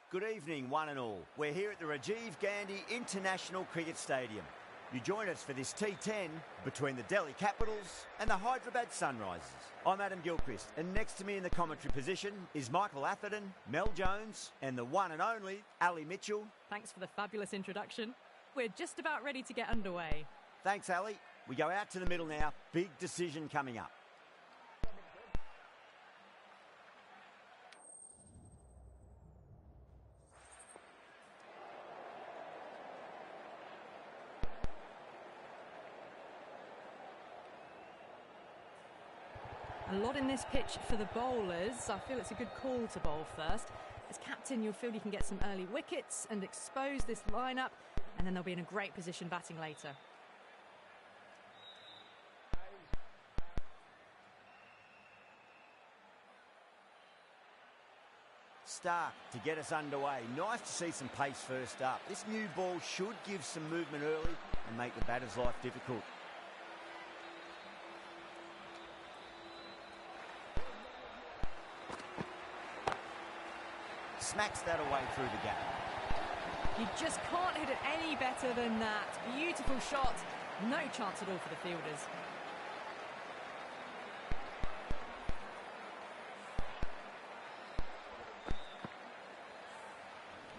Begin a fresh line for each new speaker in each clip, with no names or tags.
Good evening, one and all. We're here at the Rajiv Gandhi International Cricket Stadium. You join us for this T10 between the Delhi Capitals and the Hyderabad Sunrisers. I'm Adam Gilchrist, and next to me in the commentary position is Michael Atherton, Mel Jones, and the one and only Ali Mitchell.
Thanks for the fabulous introduction. We're just about ready to get underway.
Thanks, Ali. We go out to the middle now. Big decision coming up.
A lot in this pitch for the bowlers. I feel it's a good call to bowl first. As captain, you'll feel you can get some early wickets and expose this lineup, and then they'll be in a great position batting later.
Stark to get us underway. Nice to see some pace first up. This new ball should give some movement early and make the batter's life difficult. Smacks that away through the gap.
You just can't hit it any better than that. Beautiful shot. No chance at all for the fielders.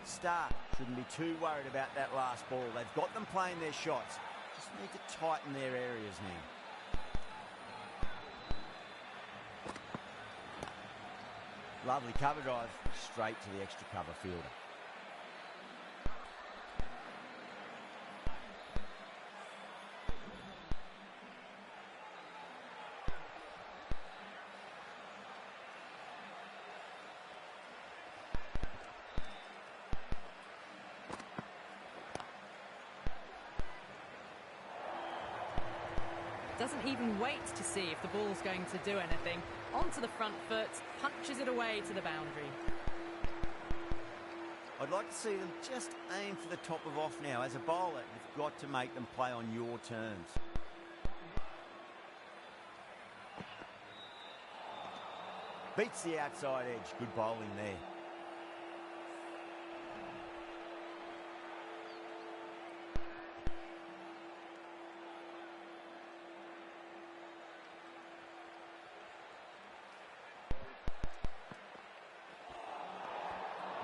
Stark shouldn't be too worried about that last ball. They've got them playing their shots. Just need to tighten their areas now. Lovely cover drive, straight to the extra cover fielder.
Doesn't even wait to see if the ball's going to do anything. Onto the front foot, punches it away to the boundary.
I'd like to see them just aim for the top of off now. As a bowler, you've got to make them play on your terms. Beats the outside edge. Good bowling there.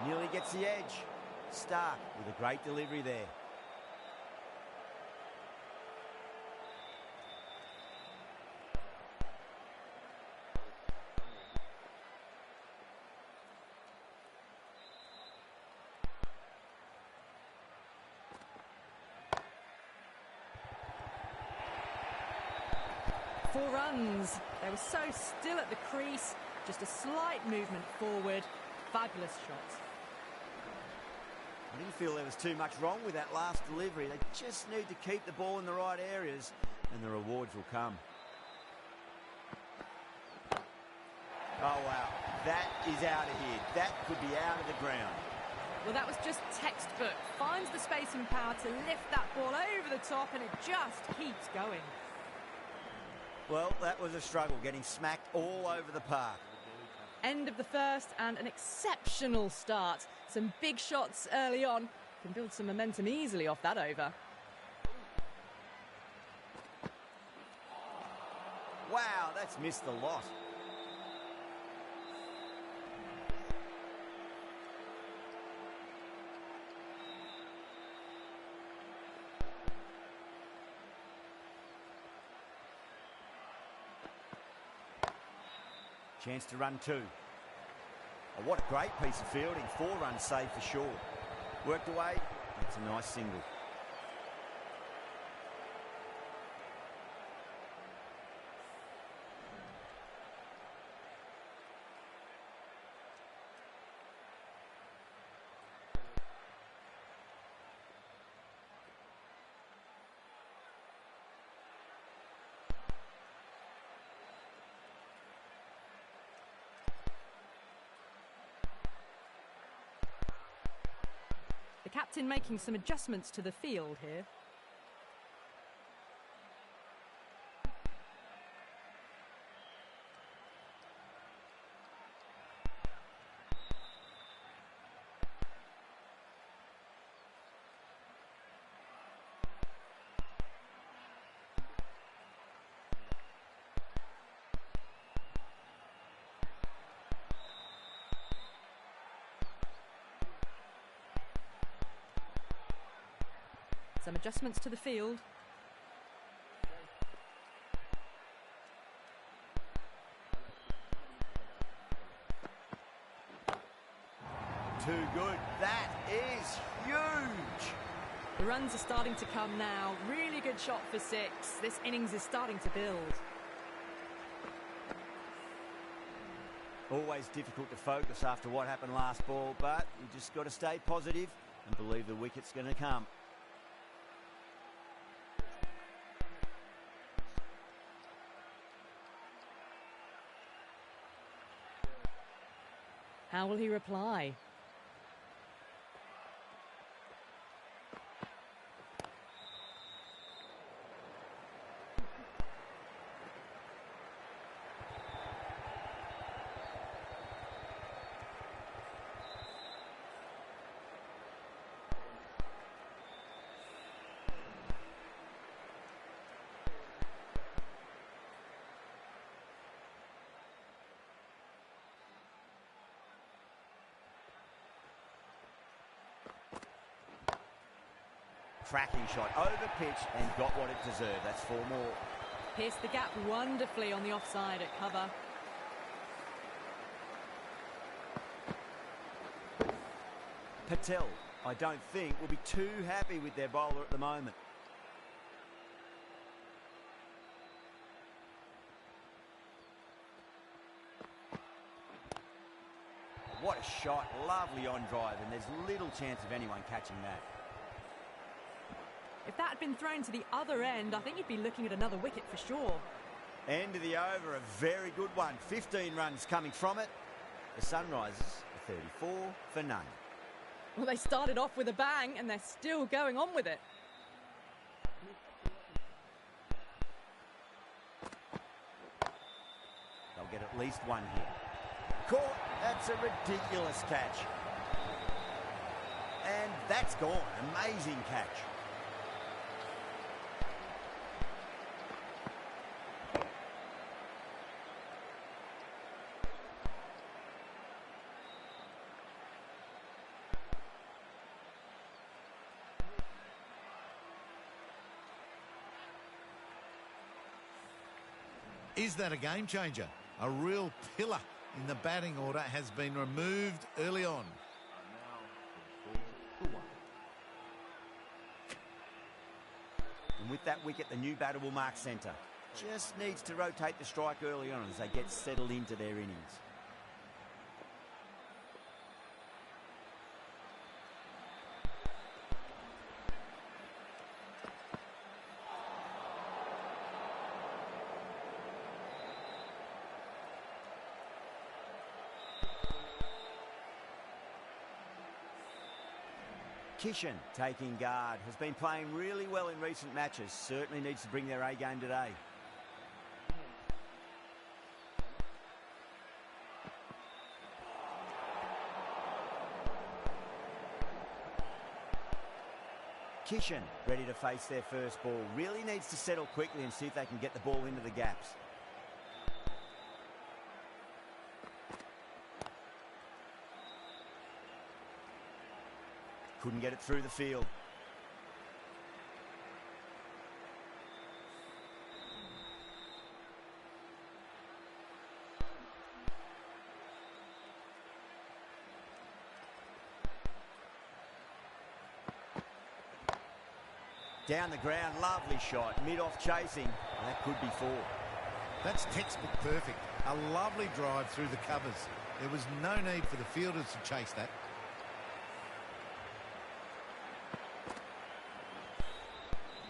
Nearly gets the edge. Stark with a great delivery there.
Four runs. They were so still at the crease. Just a slight movement forward. Fabulous shots.
I didn't feel there was too much wrong with that last delivery. They just need to keep the ball in the right areas and the rewards will come. Oh, wow. That is out of here. That could be out of the ground.
Well, that was just textbook. Finds the space and power to lift that ball over the top and it just keeps going.
Well, that was a struggle, getting smacked all over the park.
End of the first and an exceptional start. Some big shots early on. Can build some momentum easily off that over.
Wow, that's missed a lot. Chance to run two. Oh, what a great piece of fielding. 4 runs saved for sure. Worked away. That's a nice single.
The captain making some adjustments to the field here. Some adjustments to the field.
Too good. That is huge.
The runs are starting to come now. Really good shot for 6. This innings is starting to build.
Always difficult to focus after what happened last ball, but you just got to stay positive and believe the wicket's going to come.
How will he reply?
Cracking shot over pitch and got what it deserved. That's 4 more.
Pierced the gap wonderfully on the offside at cover.
Patel, I don't think, will be too happy with their bowler at the moment. What a shot. Lovely on drive, and there's little chance of anyone catching that.
If that had been thrown to the other end, I think you'd be looking at another wicket for sure.
End of the over, a very good one. 15 runs coming from it. The Sunrisers are 34 for none.
Well, they started off with a bang and they're still going on with it.
They'll get at least one here. Caught. That's a ridiculous catch. And that's gone. Amazing catch.
Is that a game changer? A real pillar in the batting order has been removed early on.
And with that wicket, the new batter will mark centre. Just needs to rotate the strike early on as they get settled into their innings. Kishan taking guard, has been playing really well in recent matches, certainly needs to bring their A game today. Kishan ready to face their first ball, really needs to settle quickly and see if they can get the ball into the gaps. Couldn't get it through the field. Down the ground, lovely shot. Mid-off chasing, and that could be 4.
That's textbook perfect. A lovely drive through the covers. There was no need for the fielders to chase that.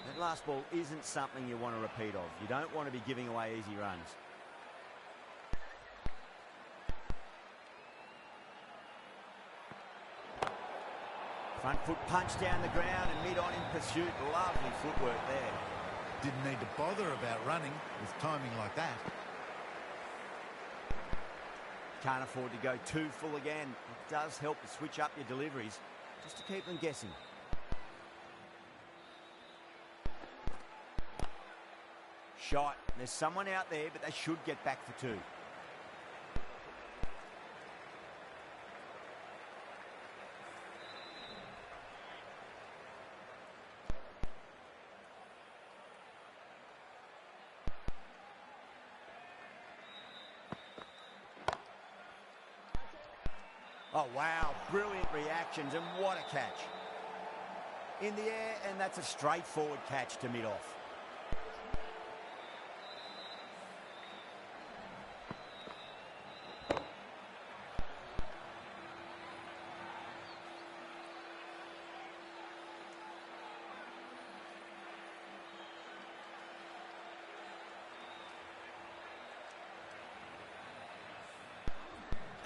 That last ball isn't something you want to repeat of. You don't want to be giving away easy runs. Front foot punch down the ground and mid-on in pursuit. Lovely footwork there.
Didn't need to bother about running with timing like that.
Can't afford to go too full again. It does help to switch up your deliveries just to keep them guessing. Shot. There's someone out there, but they should get back for 2. Oh, wow, brilliant reactions, and what a catch. In the air, and that's a straightforward catch to mid-off.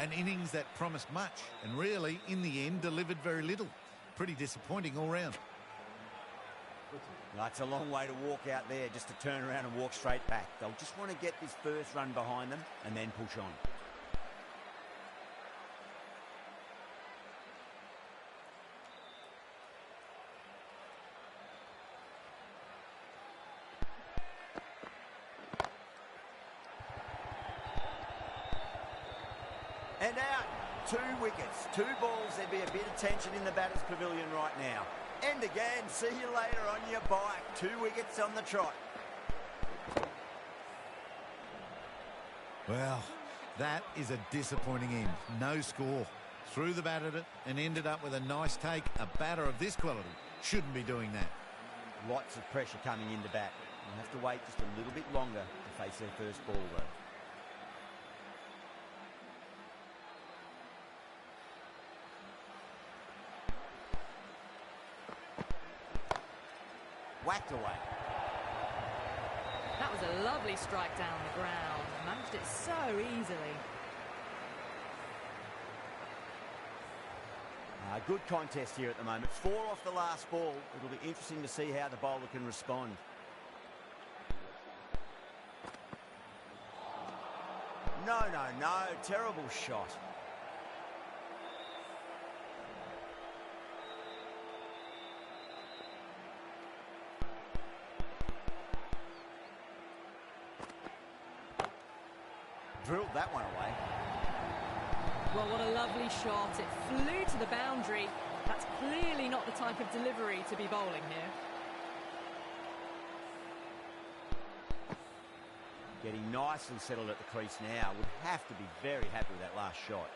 An innings that promised much and really, in the end, delivered very little. Pretty disappointing all round.
That's a long way to walk out there just to turn around and walk straight back. They'll just want to get this first run behind them and then push on. And out. 2 wickets, 2 balls. There'd be a bit of tension in the batter's pavilion right now. And again, see you later on your bike. 2 wickets on the trot.
Well, that is a disappointing end. No score. Threw the bat at it and ended up with a nice take. A batter of this quality shouldn't be doing that.
Lots of pressure coming into bat. You'll have to wait just a little bit longer to face their first ball, though. Whacked away.
That was a lovely strike down the ground. Managed it so easily.
Good contest here at the moment. 4 off the last ball. It'll be interesting to see how the bowler can respond. No. Terrible shot. Drilled that one away.
Well, what a lovely shot. It flew to the boundary. That's clearly not the type of delivery to be bowling here.
Getting nicely settled at the crease now. Would have to be very happy with that last shot.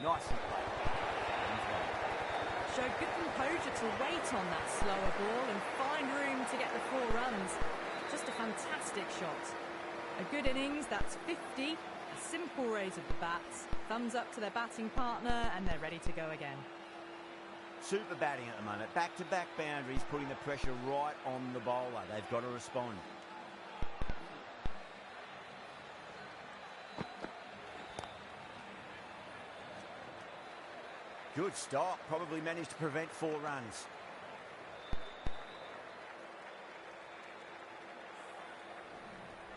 Nicely played.
Showed good composure to wait on that slower ball and find room to get the 4 runs. Just a fantastic shot. A good innings, that's 50. A simple raise of the bats. Thumbs up to their batting partner and they're ready to go again.
Super batting at the moment. Back-to-back boundaries, putting the pressure right on the bowler. They've got to respond. Good stop. Probably managed to prevent 4 runs.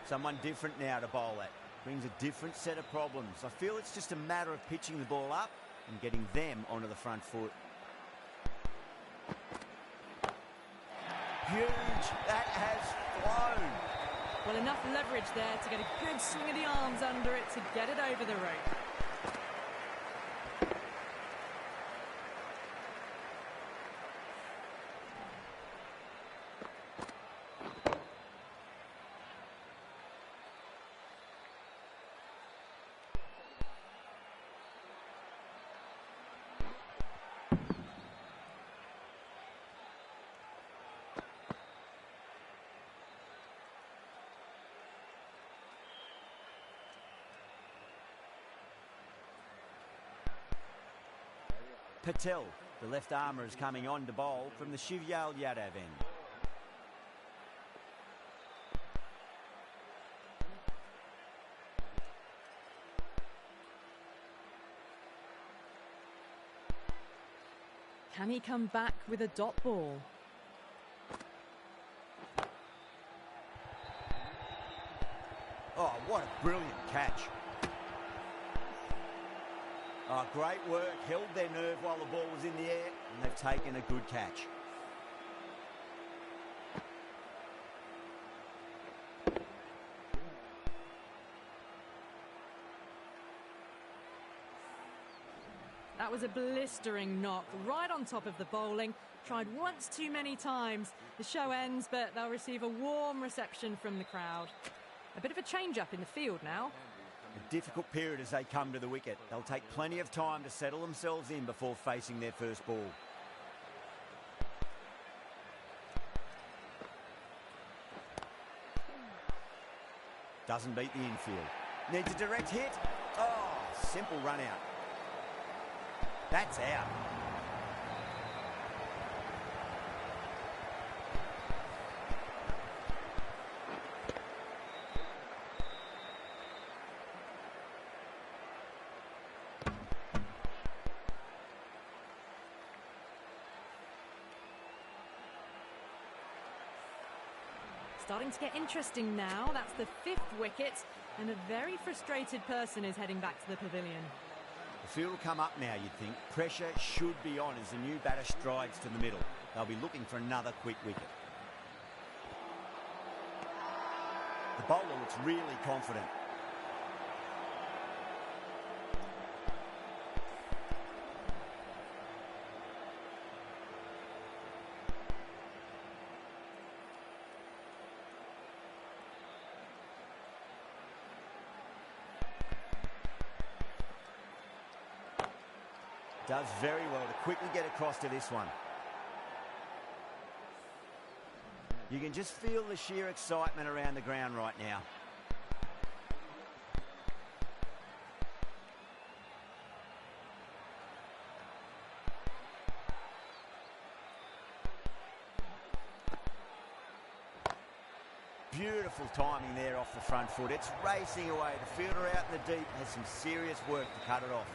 Someone different now to bowl at. Brings a different set of problems. I feel it's just a matter of pitching the ball up and getting them onto the front foot. Huge. That has flown.
Well, enough leverage there to get a good swing of the arms under it to get it over the rope.
Patel, the left armour, is coming on to bowl from the Shivyal Yadav end.
Can he come back with a dot ball?
Oh, what a brilliant catch. Oh, great work. Held their nerve while the ball was in the air, and they've taken a good catch.
That was a blistering knock right on top of the bowling. Tried once too many times. The show ends, but they'll receive a warm reception from the crowd. A bit of a change-up in the field now.
A difficult period as they come to the wicket. They'll take plenty of time to settle themselves in before facing their first ball. Doesn't beat the infield. Needs a direct hit. Oh, simple run out. That's out.
Starting to get interesting now. That's the 5th wicket, and a very frustrated person is heading back to the pavilion.
The field will come up now, you'd think. Pressure should be on as the new batter strides to the middle. They'll be looking for another quick wicket. The bowler looks really confident. Does very well to quickly get across to this one. You can just feel the sheer excitement around the ground right now. Beautiful timing there off the front foot. It's racing away. The fielder out in the deep has some serious work to cut it off.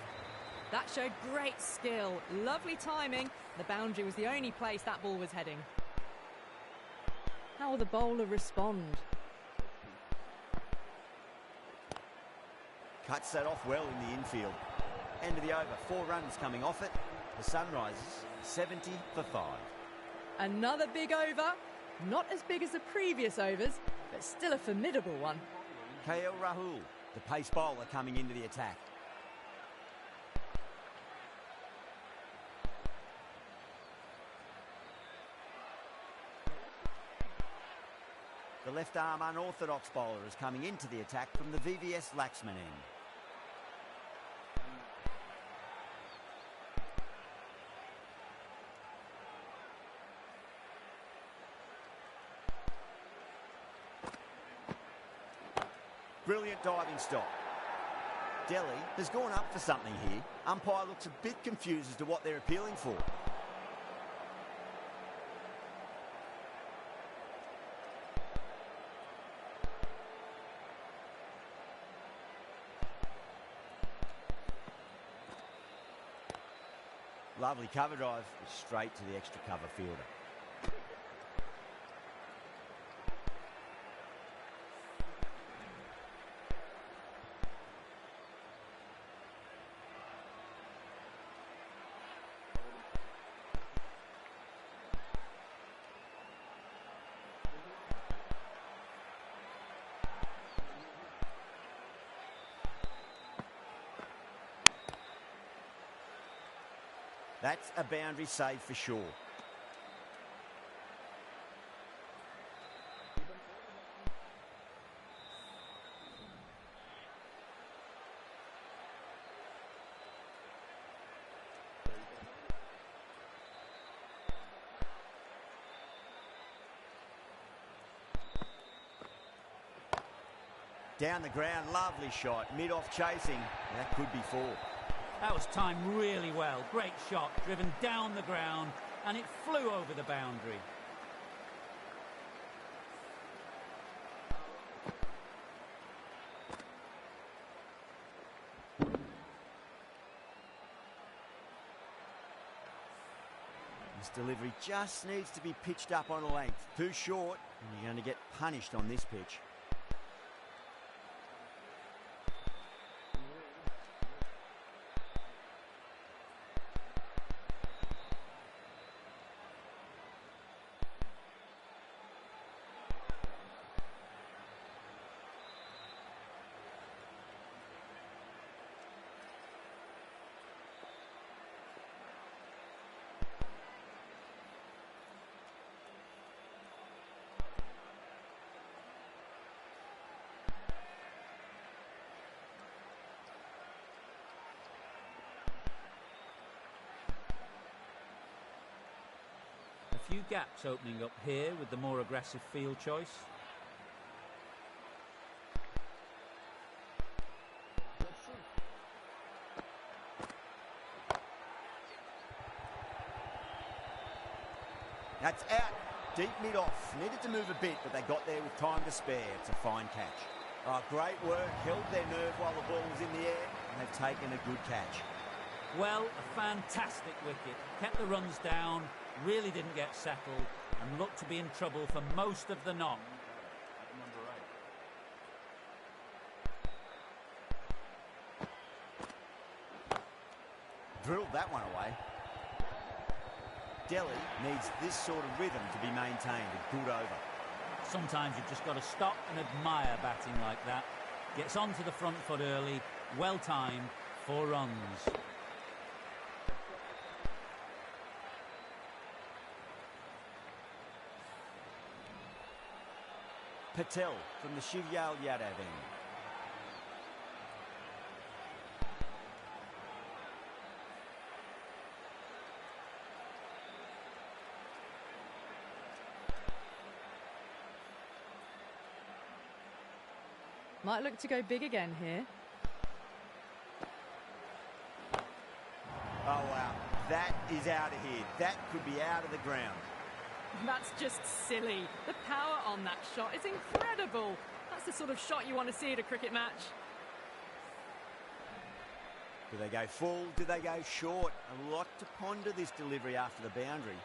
That showed great skill. Lovely timing. The boundary was the only place that ball was heading. How will the bowler respond?
Cuts that off well in the infield. End of the over. 4 runs coming off it. The Sunrisers 70 for 5.
Another big over. Not as big as the previous overs, but still a formidable one.
KL Rahul, the pace bowler, coming into the attack. The left-arm unorthodox bowler is coming into the attack from the VVS Laxman end. Brilliant diving stop. Delhi has gone up for something here. Umpire looks a bit confused as to what they're appealing for. Lovely cover drive, straight to the extra cover fielder. That's a boundary save for sure. Down the ground, lovely shot. Mid-off chasing. That could be 4.
That was timed really well. Great shot, driven down the ground, and it flew over the boundary.
This delivery just needs to be pitched up on a length. Too short, and you're going to get punished on this pitch.
few gaps opening up here with the more aggressive field choice.
That's out. Deep mid-off. Needed to move a bit, but they got there with time to spare. It's a fine catch. Oh, great work. Held their nerve while the ball was in the air, and they've taken a good catch.
Well, a fantastic wicket. Kept the runs down, really didn't get settled, and looked to be in trouble for most of the knock.
Drilled that one away. Delhi needs this sort of rhythm to be maintained. A good over.
Sometimes you've just got to stop and admire batting like that. Gets onto the front foot early, well timed, 4 runs.
Patel from the Shivyal Yadav end.
Might look to go big again here.
Oh, wow. That is out of here. That could be out of the ground.
That's just silly. The power on that shot is incredible. That's the sort of shot you want to see at a cricket match.
Do they go full? Do they go short? A lot to ponder this delivery after the boundary.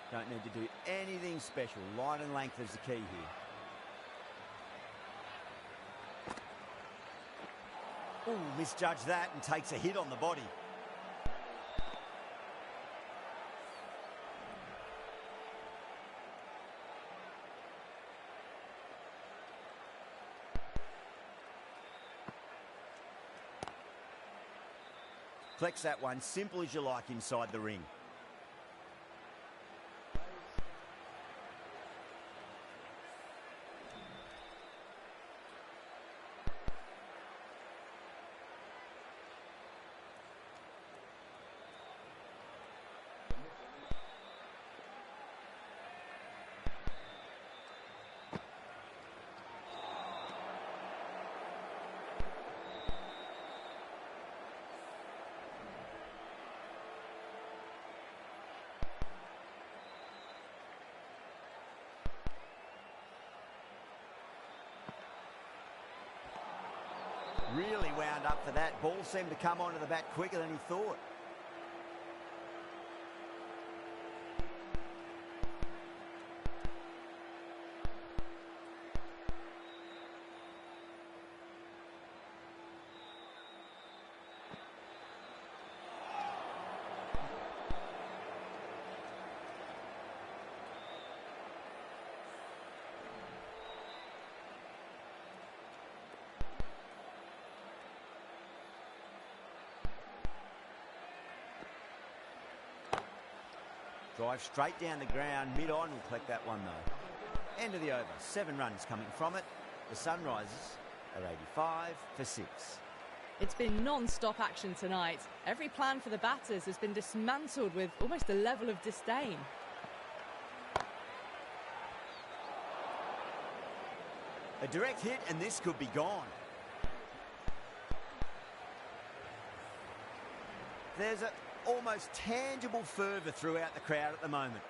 Don't need to do anything special. Line and length is the key here. Ooh, misjudged that and takes a hit on the body. Flex that one, simple as you like inside the ring. Really wound up for that. Ball seemed to come onto the bat quicker than he thought. Drive straight down the ground, mid-on, will collect that one though. End of the over, 7 runs coming from it. The Sunrisers are 85 for 6.
It's been non-stop action tonight. Every plan for the batters has been dismantled with almost a level of disdain.
A direct hit and this could be gone. There's a almost tangible fervour throughout the crowd at the moment.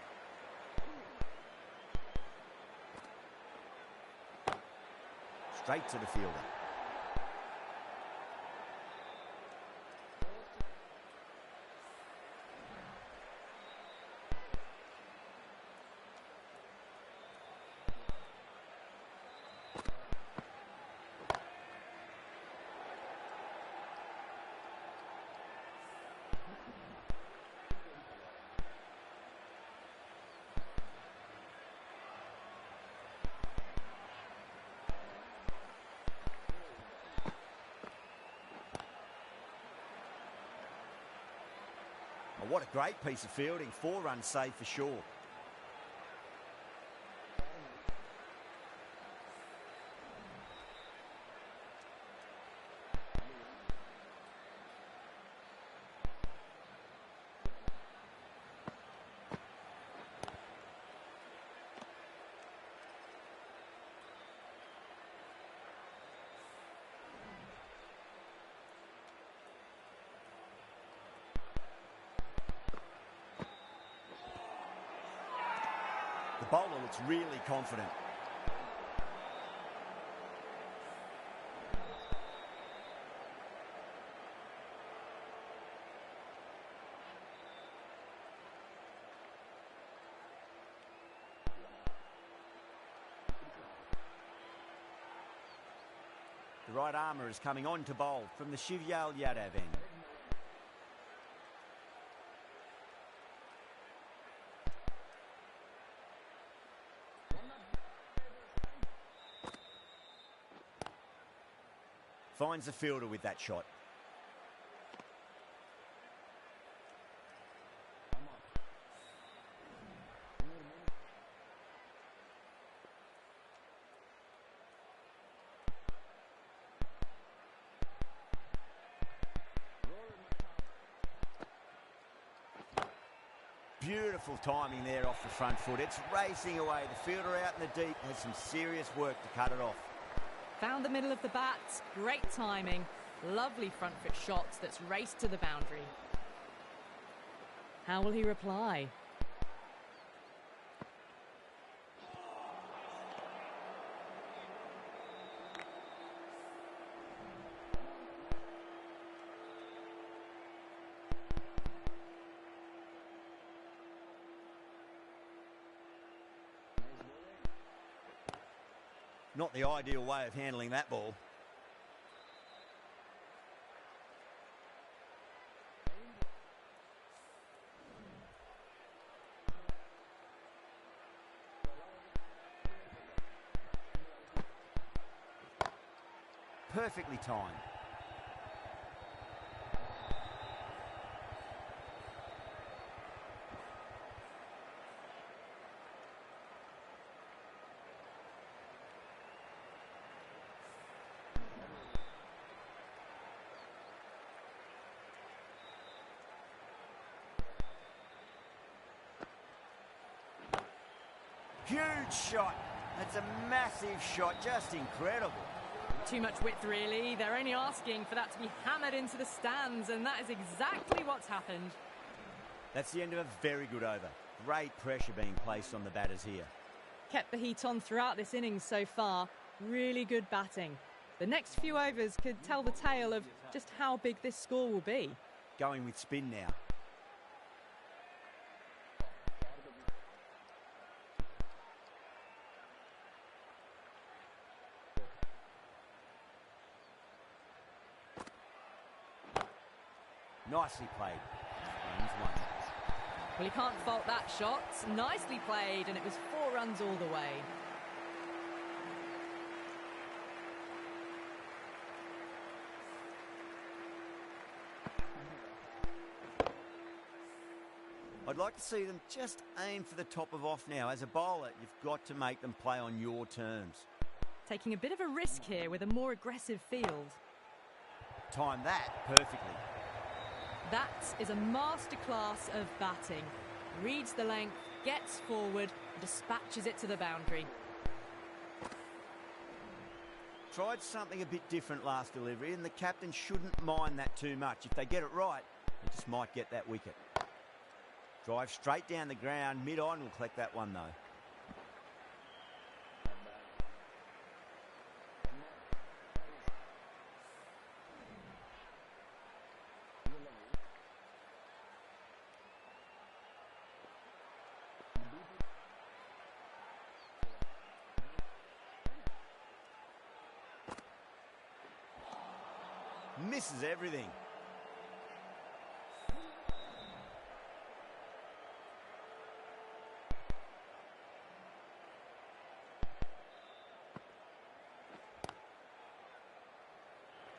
Straight to the fielder. Oh, what a great piece of fielding. 4 runs saved for sure. The bowler looks really confident. The right armour is coming on to bowl from the Shivyal Yadav end. Finds the fielder with that shot. Beautiful timing there off the front foot. It's racing away. The fielder out in the deep has some serious work to cut it off.
Found the middle of the bat, great timing, lovely front foot shots that's raced to the boundary. How will he reply?
Not the ideal way of handling that ball. Perfectly timed. Huge shot. That's a massive shot, just incredible.
Too much width, really. They're only asking for that to be hammered into the stands, and that is exactly what's happened.
That's the end of a very good over. Great pressure being placed on the batters here.
Kept the heat on throughout this innings so far. Really good batting. The next few overs could tell the tale of just how big this score will be.
Going with spin now. Nicely played. Runs one.
Well, he can't fault that shot. Nicely played, and it was 4 runs all the way.
I'd like to see them just aim for the top of off now. As a bowler, you've got to make them play on your terms.
Taking a bit of a risk here with a more aggressive field.
Time that perfectly.
That is a masterclass of batting. Reads the length, gets forward, and dispatches it to the boundary.
Tried something a bit different last delivery, and the captain shouldn't mind that too much. If they get it right, they just might get that wicket. Drive straight down the ground, mid-on will collect that one though. Misses everything.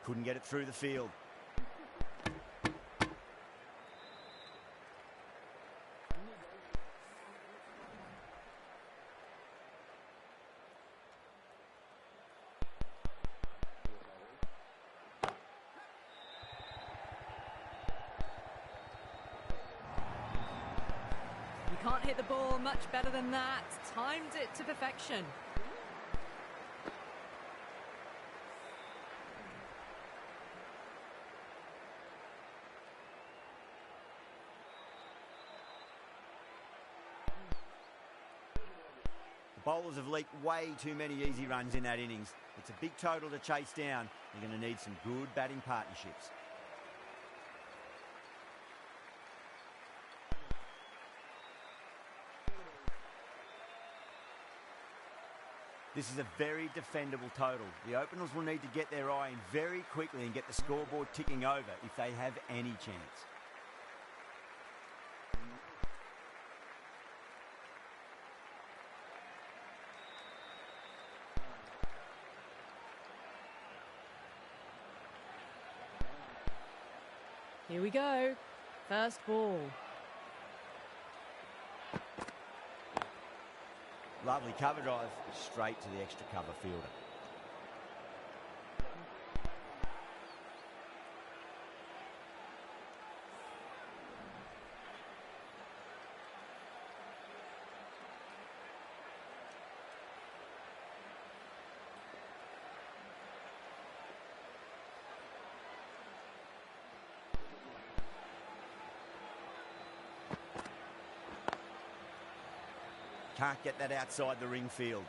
Couldn't get it through the field.
You can't hit the ball much better than that. Timed it to perfection.
Bowlers have leaked way too many easy runs in that innings. It's a big total to chase down. They're going to need some good batting partnerships. This is a very defendable total. The openers will need to get their eye in very quickly and get the scoreboard ticking over if they have any chance.
Here we go. First ball.
Lovely cover drive, straight to the extra cover fielder. Can't get that outside the ring field.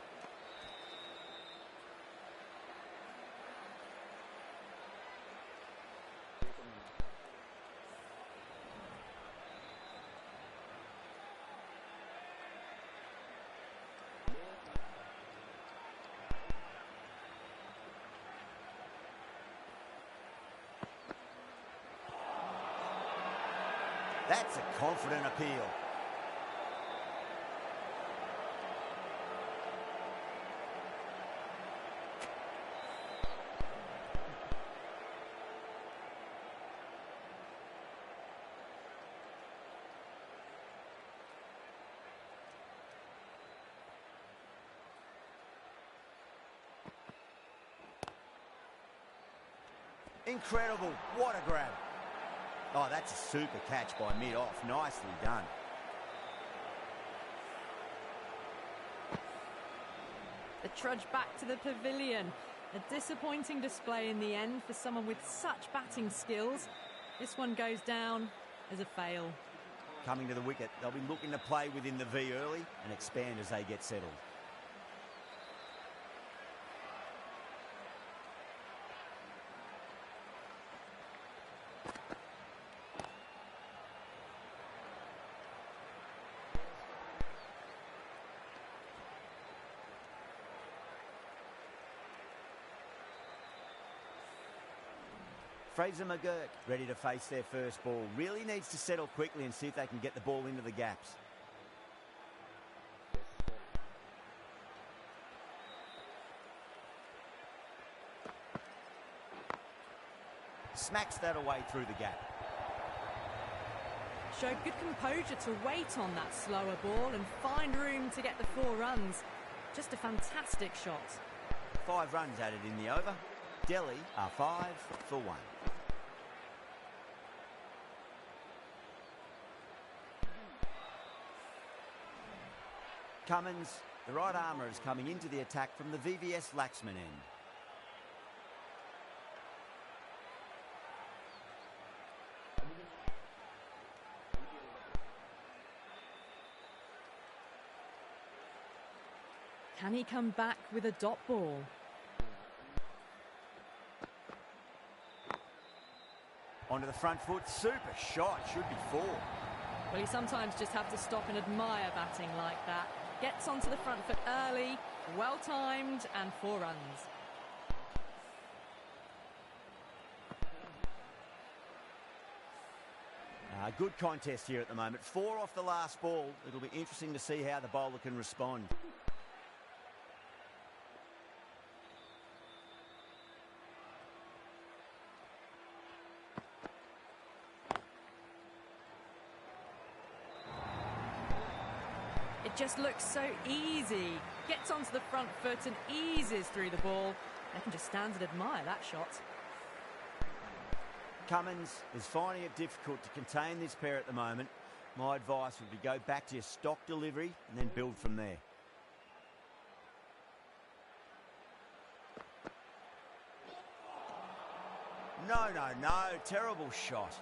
That's a confident appeal. Incredible, what a grab. Oh, that's a super catch by mid-off, nicely done.
The trudge back to the pavilion. A disappointing display in the end for someone with such batting skills. This one goes down as a fail.
Coming to the wicket, they'll be looking to play within the V early and expand as they get settled. Fraser McGurk ready to face their first ball. Really needs to settle quickly and see if they can get the ball into the gaps. Smacks that away through the gap.
Showed good composure to wait on that slower ball and find room to get the 4 runs. Just a fantastic shot.
5 runs added in the over. Delhi are 5 for 1. Cummins, the right armour, is coming into the attack from the VVS Laxman end.
Can he come back with a dot ball?
Onto the front foot, super shot, should be 4.
Well, you sometimes just have to stop and admire batting like that. Gets onto the front foot early, well-timed, and 4 runs.
Good contest here at the moment. 4 off the last ball. It'll be interesting to see how the bowler can respond.
It just looks so easy. Gets onto the front foot and eases through the ball. They can just stand and admire that shot.
Cummins is finding it difficult to contain this pair at the moment. My advice would be go back to your stock delivery and then build from there. No, terrible shot.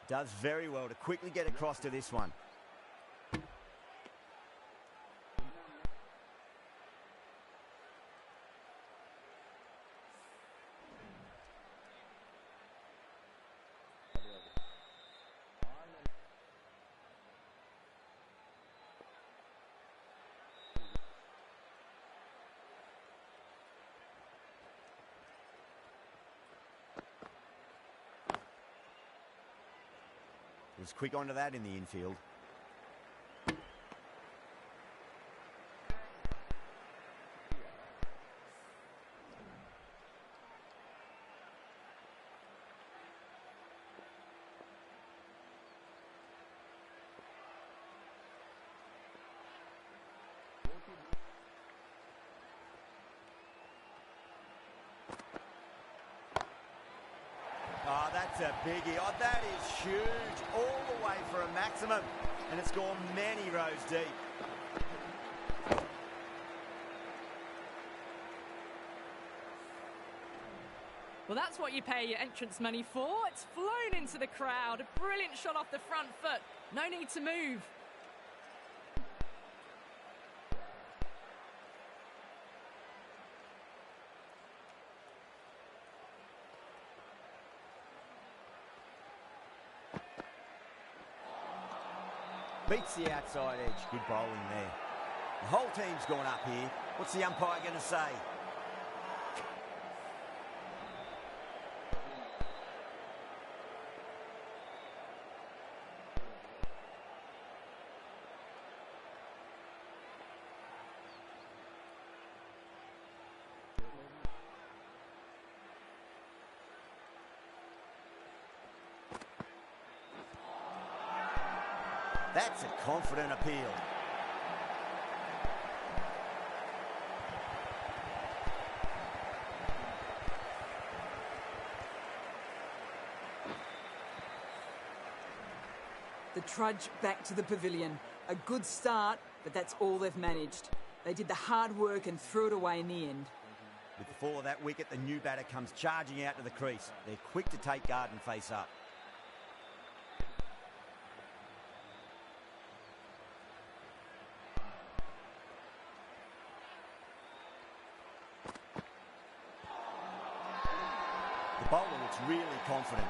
Does very well to quickly get across to this one. Was quick onto that in the infield. Oh, that's a biggie. Oh, that is huge. All the way for a maximum. And it's gone many rows deep.
Well, that's what you pay your entrance money for. It's flown into the crowd. A brilliant shot off the front foot. No need to move.
Beats the outside edge. Good bowling there. The whole team's gone up here. What's the umpire going to say? That's a confident appeal.
The trudge back to the pavilion. A good start, but that's all they've managed. They did the hard work and threw it away in the end.
With the fall of that wicket, the new batter comes charging out to the crease. They're quick to take guard and face up. The bowler looks really confident.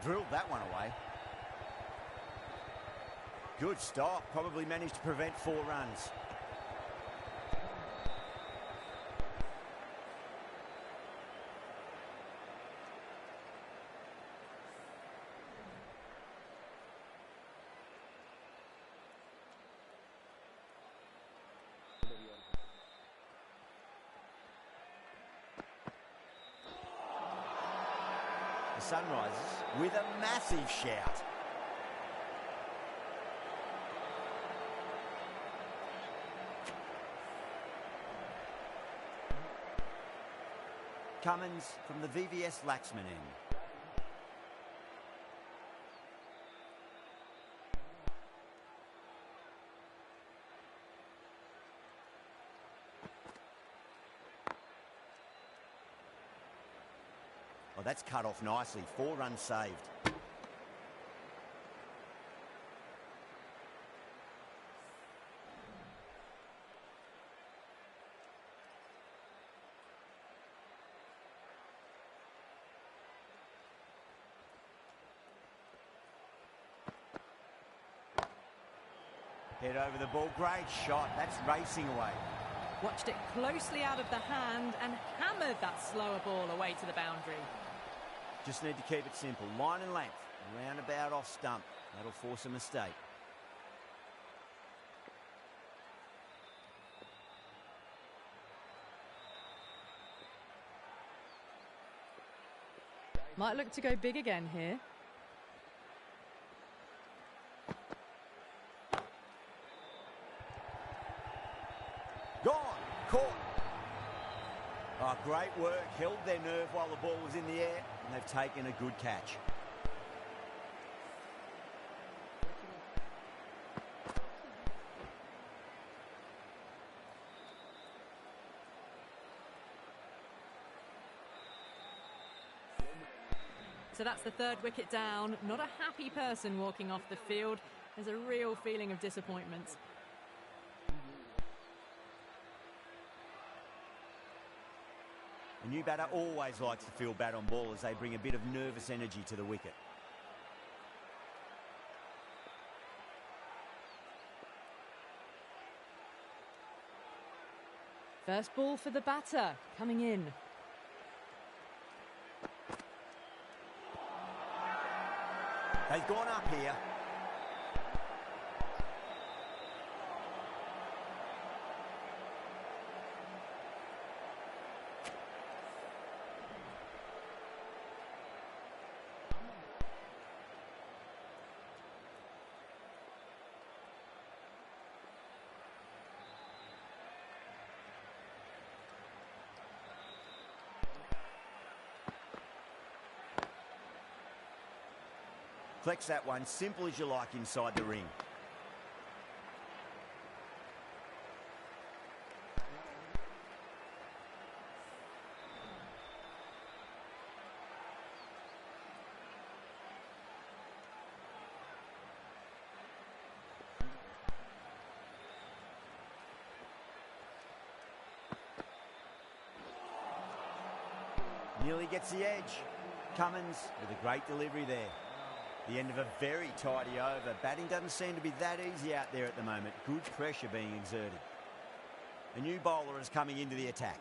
Drilled that one away. Good stop. Probably managed to prevent 4 runs. The Sunrisers with a massive shout. Cummins from the VVS Laxman end. Well, that's cut off nicely. 4 runs saved. Head over the ball, great shot. That's racing away.
Watched it closely out of the hand and hammered that slower ball away to the boundary.
Just need to keep it simple. Line and length. Roundabout off stump. That'll force a mistake.
Might look to go big again here.
Gone. Caught. Oh, great work. Held their nerve while the ball was in the air, and they've taken a good catch.
So that's the third wicket down. Not a happy person walking off the field. There's a real feeling of disappointment.
A new batter always likes to feel bat on ball as they bring a bit of nervous energy to the wicket.
First ball for the batter, coming in.
They've gone up here. Flex that one, simple as you like inside the ring. Nearly gets the edge. Cummins with a great delivery there. The end of a very tidy over. Batting doesn't seem to be that easy out there at the moment. Good pressure being exerted. A new bowler is coming into the attack.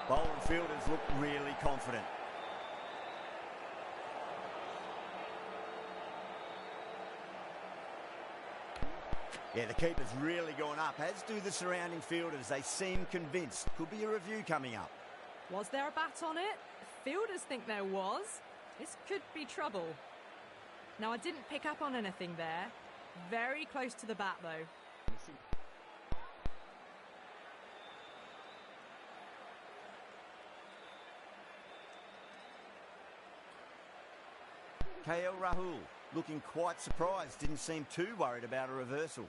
Bowler and fielders look really confident. Yeah, the keeper's really gone up, as do the surrounding fielders. They seem convinced. Could be a review coming up.
Was there a bat on it? Fielders think there was. This could be trouble. Now, I didn't pick up on anything there. Very close to the bat, though.
KL Rahul looking quite surprised, didn't seem too worried about a reversal.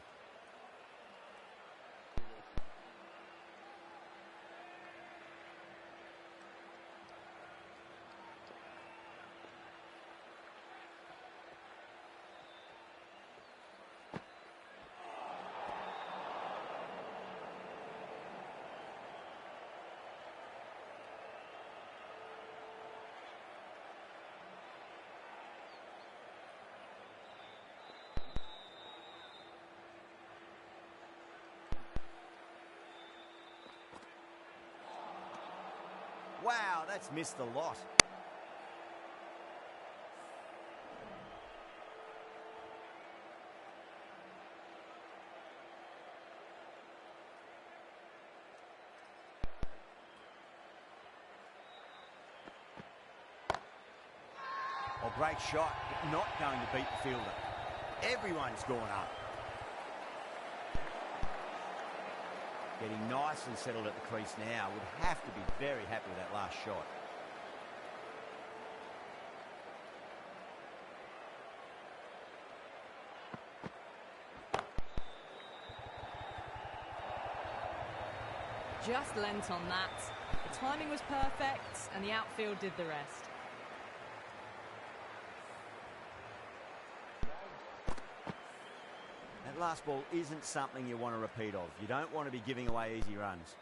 Wow, that's missed a lot. Oh, great shot, but not going to beat the fielder. Everyone's gone up. Getting nicely settled at the crease now. Would have to be very happy with that last shot.
Just lent on that. The timing was perfect and the outfield did the rest.
last ball isn't something you want to repeat of. You don't want to be giving away easy runs.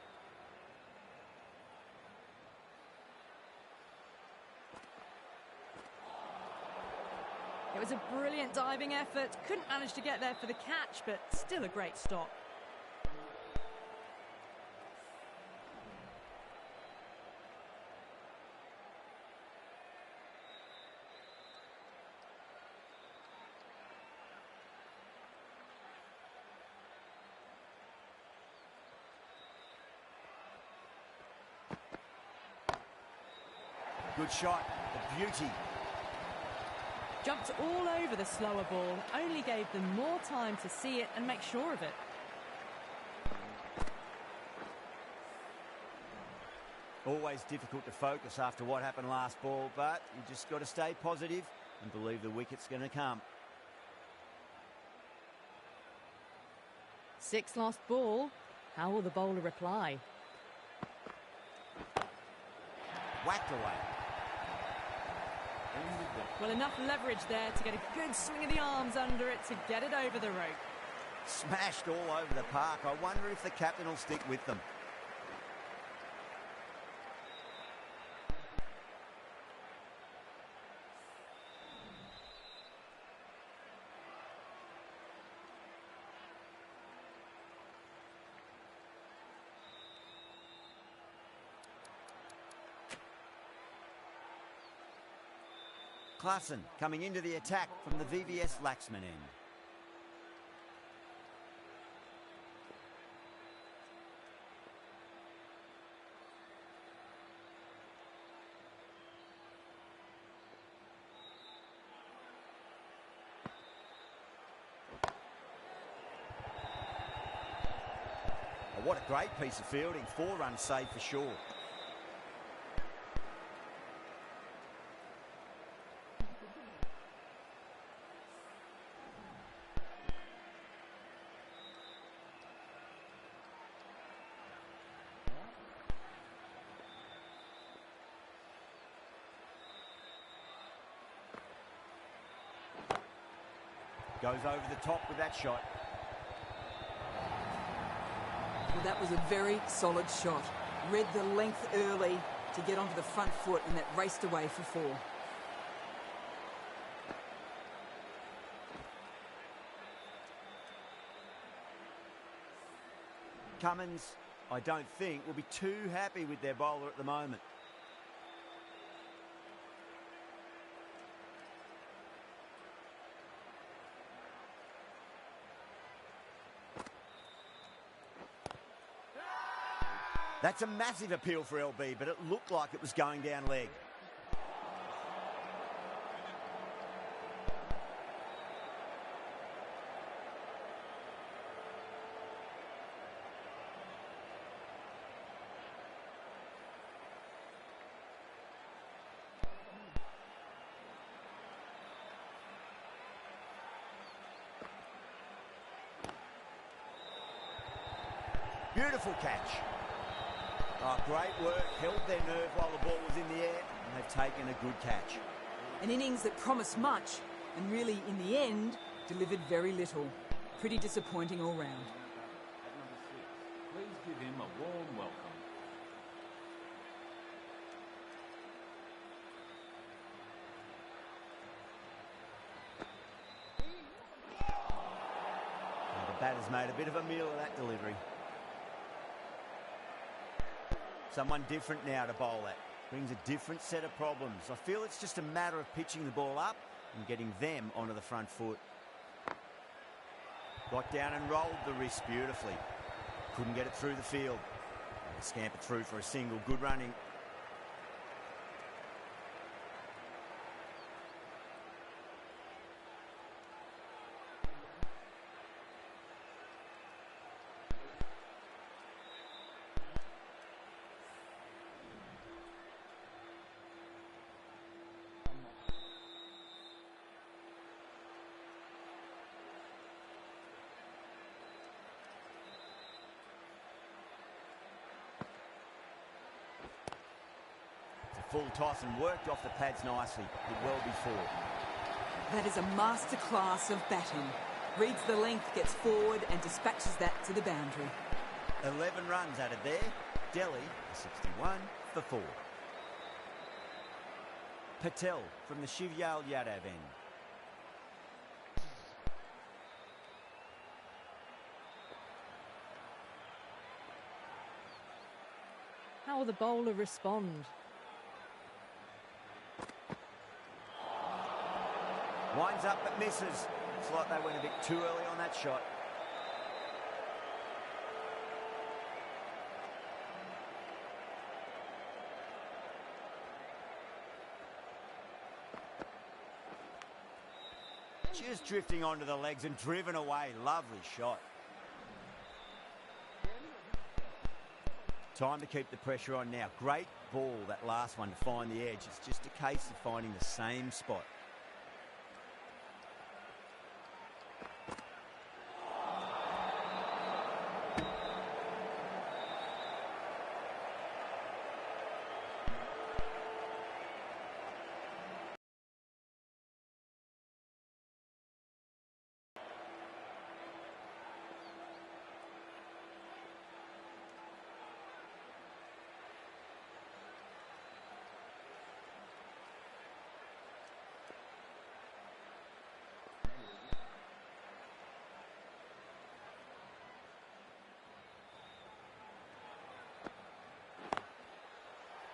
It was a brilliant diving effort. Couldn't manage to get there for the catch, but still a great stop.
Good shot, the beauty.
Jumped all over the slower ball, only gave them more time to see it and make sure of it.
Always difficult to focus after what happened last ball, but you just got to stay positive and believe the wicket's going to come.
6 lost ball. How will the bowler reply?
Whacked away.
Well, enough leverage there to get a good swing of the arms under it to get it over the rope.
Smashed all over the park. I wonder if the captain will stick with them. Klassen coming into the attack from the VVS Laxman end. Oh, what a great piece of fielding. 4 runs saved for sure. Goes over the top with that shot.
Well, that was a very solid shot. Read the length early to get onto the front foot, and that raced away for 4.
Cummins, I don't think, will be too happy with their bowler at the moment. That's a massive appeal for LB, but it looked like it was going down leg. Beautiful catch. Oh, great work, held their nerve while the ball was in the air, and they've taken a good catch.
An innings that promised much, and really, in the end, delivered very little. Pretty disappointing all round.
At number 6, please give him a warm welcome.
Oh, the batter's made a bit of a meal of that delivery. Someone different now to bowl at. Brings a different set of problems. I feel it's just a matter of pitching the ball up and getting them onto the front foot. Got down and rolled the wrist beautifully. Couldn't get it through the field. They scampered through for a single. Good running. Full toss and worked off the pads nicely. Did well before.
That is a masterclass of batting. Reads the length, gets forward and dispatches that to the boundary.
11 runs added there. Delhi, 61 for 4. Patel from the Shivyal Yadav end.
How will the bowler respond?
Winds up but misses. Looks like they went a bit too early on that shot. Just drifting onto the legs and driven away. Lovely shot. Time to keep the pressure on now. Great ball, that last one, to find the edge. It's just a case of finding the same spot.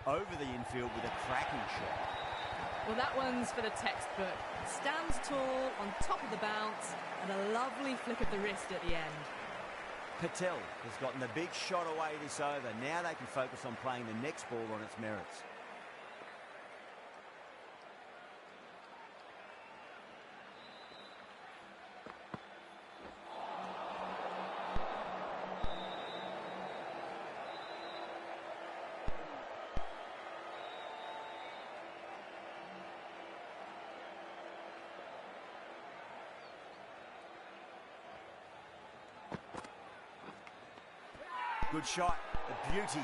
Over the infield with a cracking shot.
Well, that one's for the textbook. Stands tall, on top of the bounce, and a lovely flick of the wrist at the end.
Patel has gotten the big shot away this over. Now they can focus on playing the next ball on its merits. Good shot, a beauty.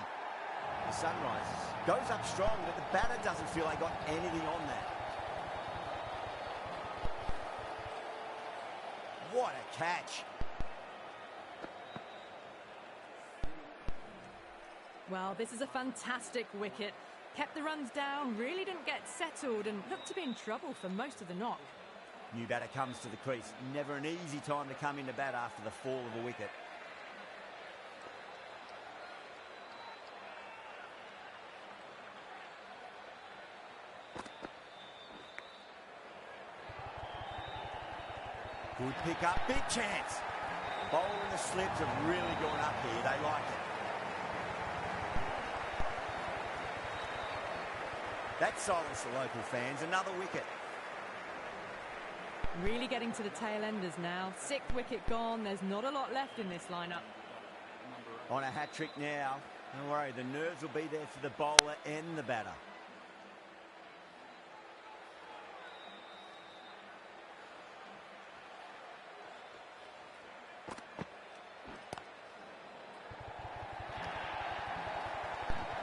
The Sunrise goes up strong, but the batter doesn't feel they got anything on that. What a catch.
Well, this is a fantastic wicket. Kept the runs down, really didn't get settled, and looked to be in trouble for most of the knock.
New batter comes to the crease. Never an easy time to come into bat after the fall of a wicket. Good pick up, big chance. Bowl and the slips have really gone up here. They like it. That silenced the local fans. Another wicket.
Really getting to the tail enders now. 6th wicket gone. There's not a lot left in this lineup.
On a hat-trick now. Don't worry, the nerves will be there for the bowler and the batter.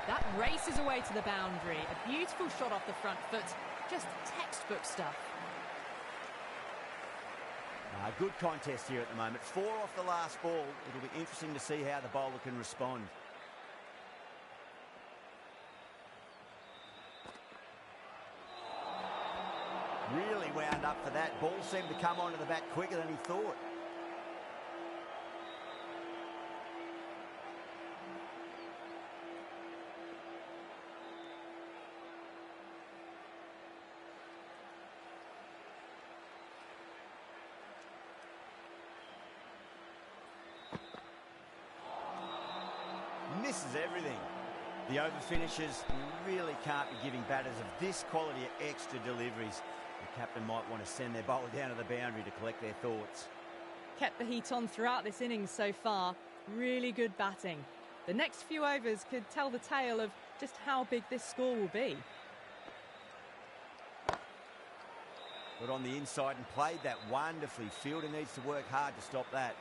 That races away to the boundary. A beautiful shot off the front foot. Just textbook stuff.
Good contest here at the moment. 4 off the last ball. It'll be interesting to see how the bowler can respond. Really wound up for that. Ball seemed to come onto the bat quicker than he thought. Misses everything. The over finishes. You really can't be giving batters of this quality extra deliveries. The captain might want to send their bowler down to the boundary to collect their thoughts.
Kept the heat on throughout this innings so far. Really good batting. The next few overs could tell the tale of just how big this score will be.
Got on the inside and played that wonderfully. Fielder needs to work hard to stop that.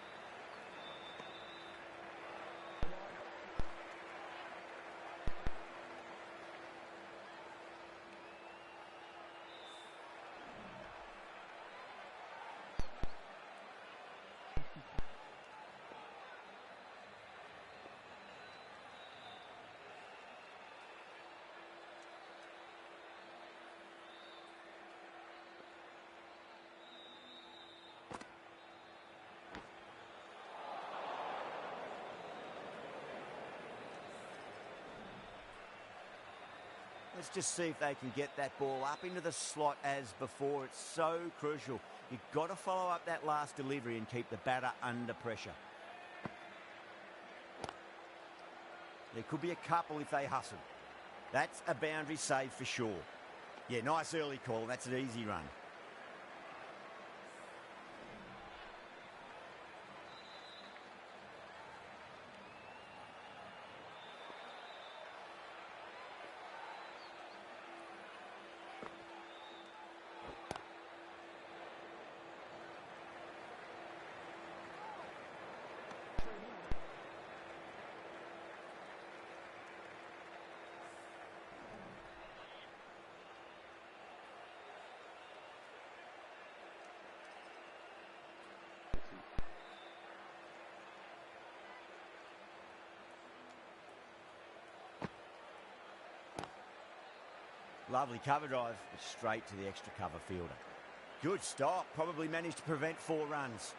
Let's just see if they can get that ball up into the slot as before. It's so crucial. You've got to follow up that last delivery and keep the batter under pressure. There could be a couple if they hustle. That's a boundary save for sure. Yeah, nice early call. That's an easy run. Lovely cover drive, straight to the extra cover fielder. Good stop, probably managed to prevent 4 runs.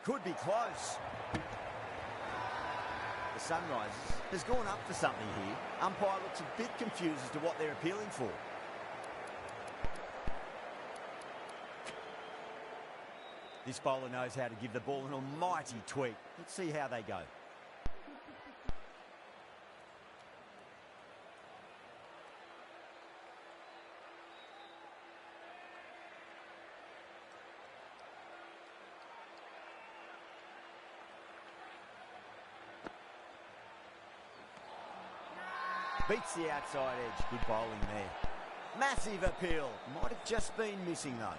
Could be close. The Sunrisers has gone up for something here. Umpire looks a bit confused as to what they're appealing for. This bowler knows how to give the ball an almighty tweak. Let's see how they go. Beats the outside edge. Good bowling there. Massive appeal. Might have just been missing though.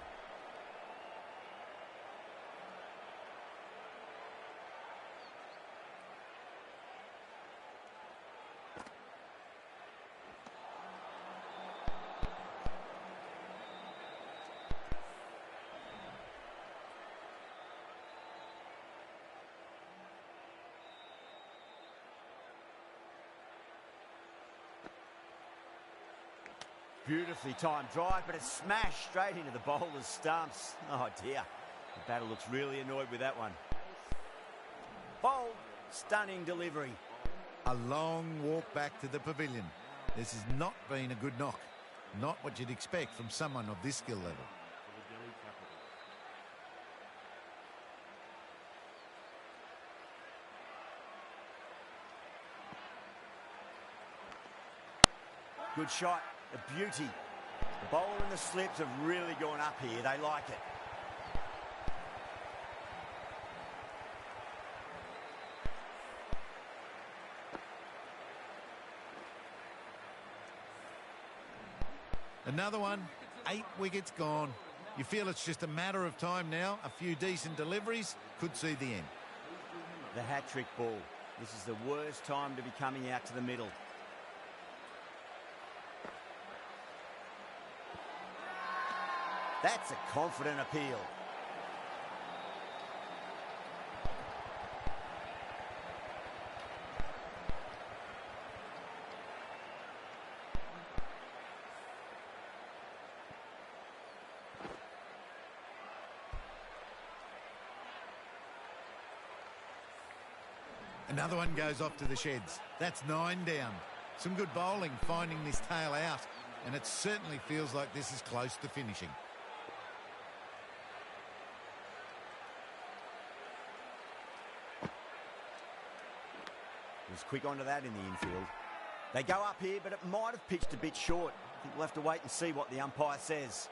Beautifully timed drive, but it's smashed straight into the bowler's stumps. Oh dear, the batter looks really annoyed with that one. Bowled, stunning delivery.
A long walk back to the pavilion. This has not been a good knock. Not what you'd expect from someone of this skill level.
Good shot. A beauty. The bowler and the slips have really gone up here. They like it.
Another one. 8 wickets gone. You feel it's just a matter of time now. A few decent deliveries could see the end.
The hat-trick ball. This is the worst time to be coming out to the middle. That's a confident appeal.
Another one goes off to the sheds. That's 9 down. Some good bowling finding this tail out, and it certainly feels like this is close to finishing.
Was quick onto that in the infield. They go up here, but it might have pitched a bit short. I think we'll have to wait and see what the umpire says.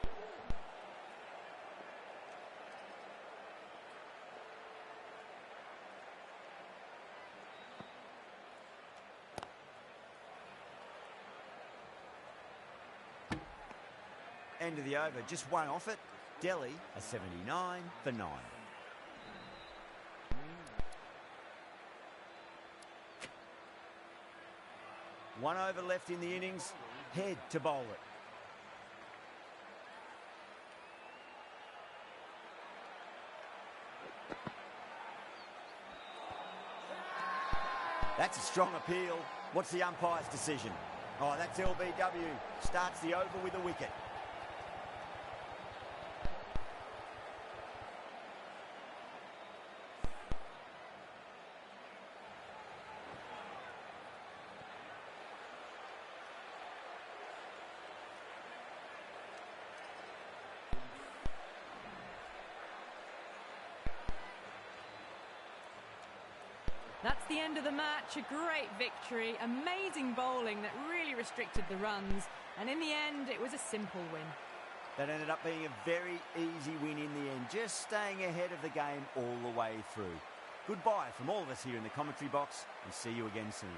End of the over, just one off it. Delhi a 79 for 9. One over left in the innings. Head to bowl it. That's a strong appeal. What's the umpire's decision? Oh, that's LBW. Starts the over with a wicket.
That's the end of the match. A great victory. Amazing bowling that really restricted the runs. And in the end, it was a simple win.
That ended up being a very easy win in the end, just staying ahead of the game all the way through. Goodbye from all of us here in the commentary box, and see you again soon.